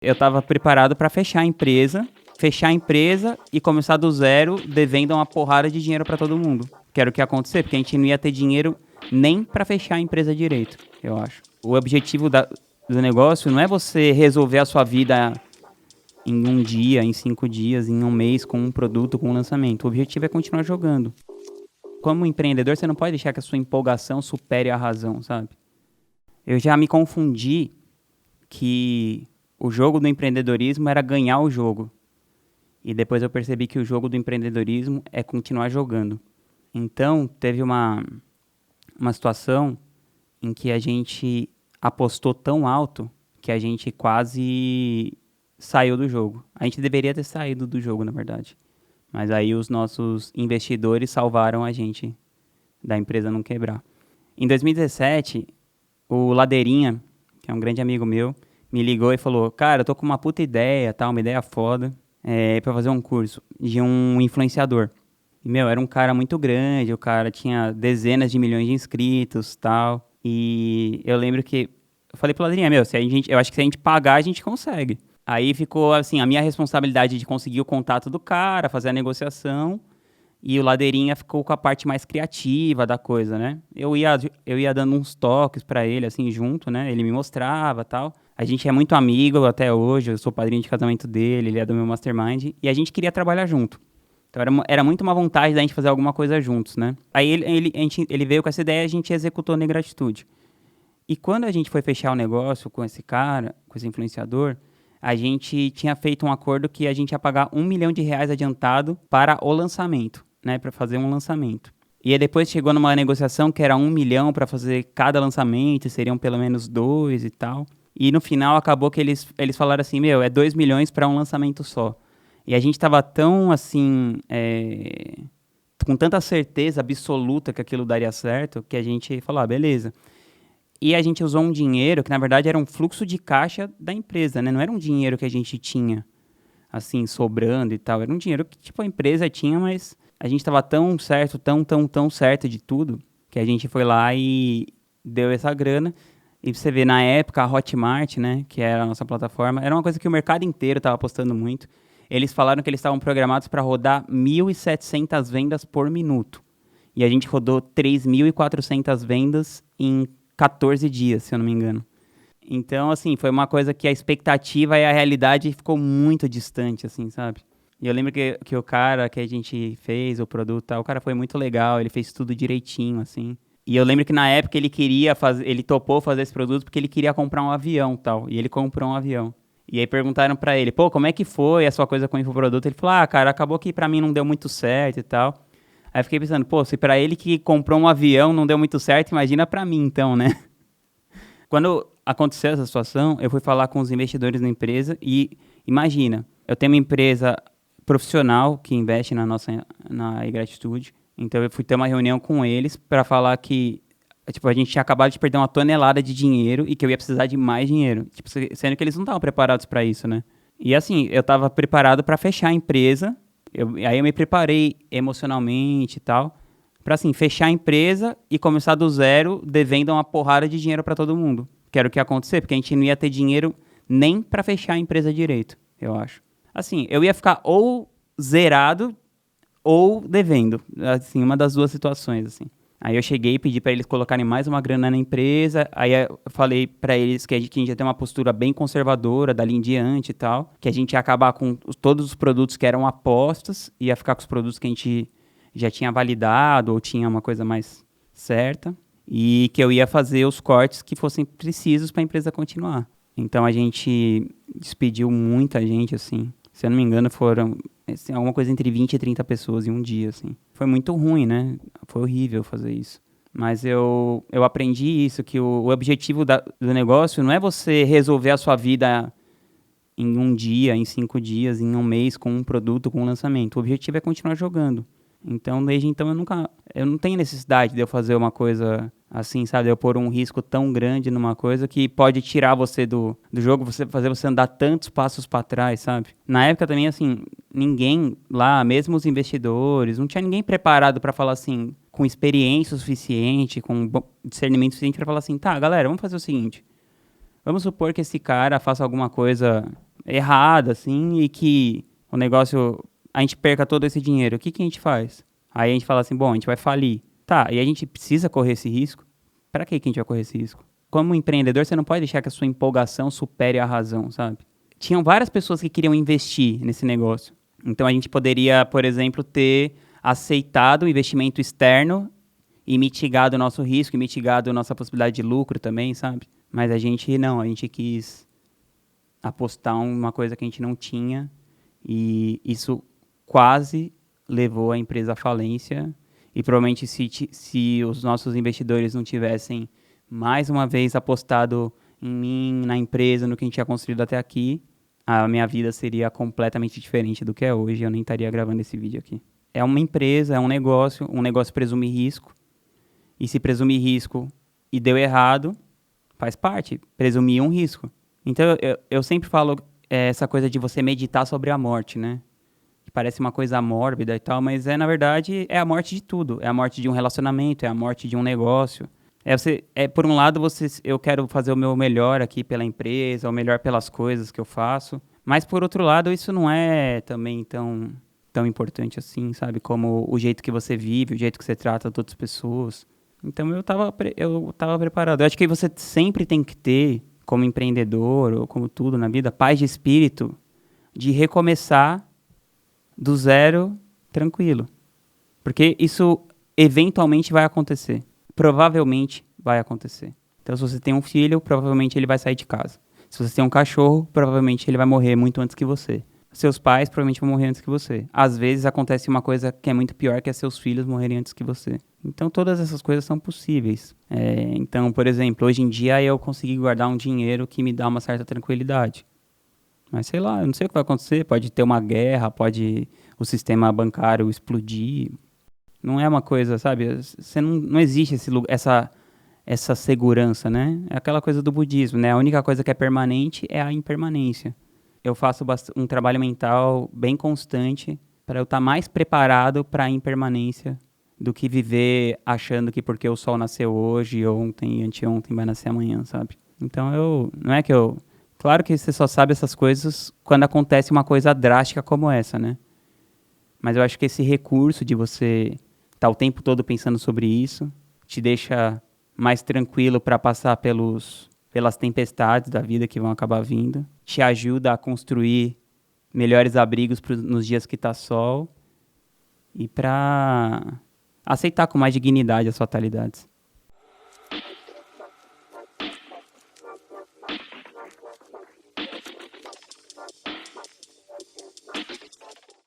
Eu estava preparado para fechar a empresa e começar do zero, devendo uma porrada de dinheiro para todo mundo. Que era o que ia acontecer, porque a gente não ia ter dinheiro nem para fechar a empresa direito, eu acho. O objetivo do negócio não é você resolver a sua vida em um dia, em 5 dias, em um mês, com um produto, com um lançamento. O objetivo é continuar jogando. Como empreendedor, você não pode deixar que a sua empolgação supere a razão, sabe? Eu já me confundi que o jogo do empreendedorismo era ganhar o jogo. E depois eu percebi que o jogo do empreendedorismo é continuar jogando. Então, teve uma situação em que a gente apostou tão alto que a gente quase saiu do jogo. A gente deveria ter saído do jogo, na verdade. Mas aí os nossos investidores salvaram a gente da empresa não quebrar. Em 2017, o Ladeirinha, que é um grande amigo meu, me ligou e falou: cara, eu tô com uma puta ideia, tá? Uma ideia foda, pra fazer um curso de um influenciador. E, meu, era um cara muito grande, o cara tinha dezenas de milhões de inscritos, tal. E eu lembro que eu falei pro Ladeirinha: meu, eu acho que se a gente pagar, a gente consegue. Aí ficou, assim, a minha responsabilidade de conseguir o contato do cara, fazer a negociação, e o Ladeirinha ficou com a parte mais criativa da coisa, né? Eu ia dando uns toques pra ele, assim, junto, né? Ele me mostrava, tal. A gente é muito amigo até hoje, eu sou padrinho de casamento dele, ele é do meu mastermind, e a gente queria trabalhar junto. Então era muito uma vontade da gente fazer alguma coisa juntos, né? Aí ele veio com essa ideia e a gente executou na Gratitude. E quando a gente foi fechar o negócio com esse cara, com esse influenciador, a gente tinha feito um acordo que a gente ia pagar R$ 1 milhão adiantado para o lançamento, né? Para fazer um lançamento. E aí depois chegou numa negociação que era 1 milhão para fazer cada lançamento, seriam pelo menos 2 e tal. E no final acabou que eles falaram assim: meu, é 2 milhões para um lançamento só. E a gente tava tão, assim, com tanta certeza absoluta que aquilo daria certo, que a gente falou: ah, beleza. E a gente usou um dinheiro que, na verdade, era um fluxo de caixa da empresa, né? Não era um dinheiro que a gente tinha, assim, sobrando e tal. Era um dinheiro que, tipo, a empresa tinha, mas a gente tava tão certo, tão certo de tudo, que a gente foi lá e deu essa grana. E você vê, na época, a Hotmart, né, que era a nossa plataforma, era uma coisa que o mercado inteiro estava apostando muito. Eles falaram que eles estavam programados para rodar 1.700 vendas por minuto. E a gente rodou 3.400 vendas em 14 dias, se eu não me engano. Então, assim, foi uma coisa que a expectativa e a realidade ficou muito distante, assim, sabe? E eu lembro que o cara que a gente fez, o produto, tal, o cara foi muito legal, ele fez tudo direitinho, assim. E eu lembro que na época ele topou fazer esse produto porque ele queria comprar um avião, tal. E ele comprou um avião. E aí perguntaram pra ele: pô, como é que foi a sua coisa com o infoproduto? Ele falou: ah, cara, acabou que pra mim não deu muito certo e tal. Aí eu fiquei pensando: pô, se pra ele que comprou um avião não deu muito certo, imagina pra mim então, né? Quando aconteceu essa situação, eu fui falar com os investidores da empresa e imagina, eu tenho uma empresa profissional que investe na iGratitude, então eu fui ter uma reunião com eles para falar que, tipo, a gente tinha acabado de perder uma tonelada de dinheiro e que eu ia precisar de mais dinheiro, tipo, sendo que eles não estavam preparados para isso, né? E assim, eu estava preparado para fechar a empresa, aí eu me preparei emocionalmente e tal, para assim, fechar a empresa e começar do zero, devendo uma porrada de dinheiro para todo mundo. Que era o que ia acontecer, porque a gente não ia ter dinheiro nem para fechar a empresa direito, eu acho. Assim, eu ia ficar ou zerado ou devendo, assim, uma das duas situações, assim. Aí eu cheguei e pedi para eles colocarem mais uma grana na empresa, aí eu falei para eles que a gente ia ter uma postura bem conservadora dali em diante e tal, que a gente ia acabar com todos os produtos que eram apostas, ia ficar com os produtos que a gente já tinha validado ou tinha uma coisa mais certa, e que eu ia fazer os cortes que fossem precisos para a empresa continuar. Então a gente despediu muita gente, assim. Se eu não me engano, foram assim, alguma coisa entre 20 e 30 pessoas em um dia, assim. Foi muito ruim, né? Foi horrível fazer isso. Mas eu aprendi isso, que o objetivo do negócio não é você resolver a sua vida em um dia, em 5 dias, em um mês, com um produto, com um lançamento. O objetivo é continuar jogando. Então, desde então, eu não tenho necessidade de eu fazer uma coisa assim, sabe? De eu pôr um risco tão grande numa coisa que pode tirar você do jogo, fazer você andar tantos passos para trás, sabe? Na época também, assim, ninguém lá, mesmo os investidores, não tinha ninguém preparado para falar assim, com experiência suficiente, com discernimento suficiente para falar assim: tá, galera, vamos fazer o seguinte. Vamos supor que esse cara faça alguma coisa errada, assim, e que o negócio, a gente perca todo esse dinheiro, o que que a gente faz? Aí a gente fala assim, bom, a gente vai falir. Tá, e a gente precisa correr esse risco? Pra que que a gente vai correr esse risco? Como empreendedor, você não pode deixar que a sua empolgação supere a razão, sabe? Tinham várias pessoas que queriam investir nesse negócio. Então a gente poderia, por exemplo, ter aceitado o investimento externo e mitigado o nosso risco, e mitigado a nossa possibilidade de lucro também, sabe? Mas a gente não, a gente quis apostar uma coisa que a gente não tinha e isso quase levou a empresa à falência e provavelmente se os nossos investidores não tivessem mais uma vez apostado em mim, na empresa, no que a gente tinha construído até aqui, a minha vida seria completamente diferente do que é hoje, eu nem estaria gravando esse vídeo aqui. É uma empresa, é um negócio presume risco, e se presume risco e deu errado, faz parte, presumir um risco. Então, eu sempre falo essa coisa de você meditar sobre a morte, né? Que parece uma coisa mórbida e tal, mas na verdade, é a morte de tudo. É a morte de um relacionamento, é a morte de um negócio. Por um lado, eu quero fazer o meu melhor aqui pela empresa, o melhor pelas coisas que eu faço. Mas, por outro lado, isso não é também tão importante assim, sabe? Como o jeito que você vive, o jeito que você trata as outras pessoas. Então, eu tava preparado. Eu acho que você sempre tem que ter, como empreendedor ou como tudo na vida, paz de espírito de recomeçar do zero tranquilo. Porque isso eventualmente vai acontecer. Provavelmente vai acontecer. Então, se você tem um filho, provavelmente ele vai sair de casa. Se você tem um cachorro, provavelmente ele vai morrer muito antes que você. Seus pais provavelmente vão morrer antes que você. Às vezes acontece uma coisa que é muito pior, que é seus filhos morrerem antes que você. Então todas essas coisas são possíveis. Então, por exemplo, hoje em dia eu consegui guardar um dinheiro que me dá uma certa tranquilidade. Mas sei lá, eu não sei o que vai acontecer. Pode ter uma guerra, pode o sistema bancário explodir. Não é uma coisa, sabe? Você não existe essa segurança, né? É aquela coisa do budismo, né? A única coisa que é permanente é a impermanência. Eu faço um trabalho mental bem constante para eu estar mais preparado para a impermanência do que viver achando que porque o sol nasceu hoje, ontem e anteontem vai nascer amanhã, sabe? Então não é que eu... Claro que você só sabe essas coisas quando acontece uma coisa drástica como essa, né? Mas eu acho que esse recurso de você estar o tempo todo pensando sobre isso te deixa mais tranquilo para passar pelas tempestades da vida que vão acabar vindo, te ajuda a construir melhores abrigos nos dias que tá sol e para aceitar com mais dignidade as fatalidades.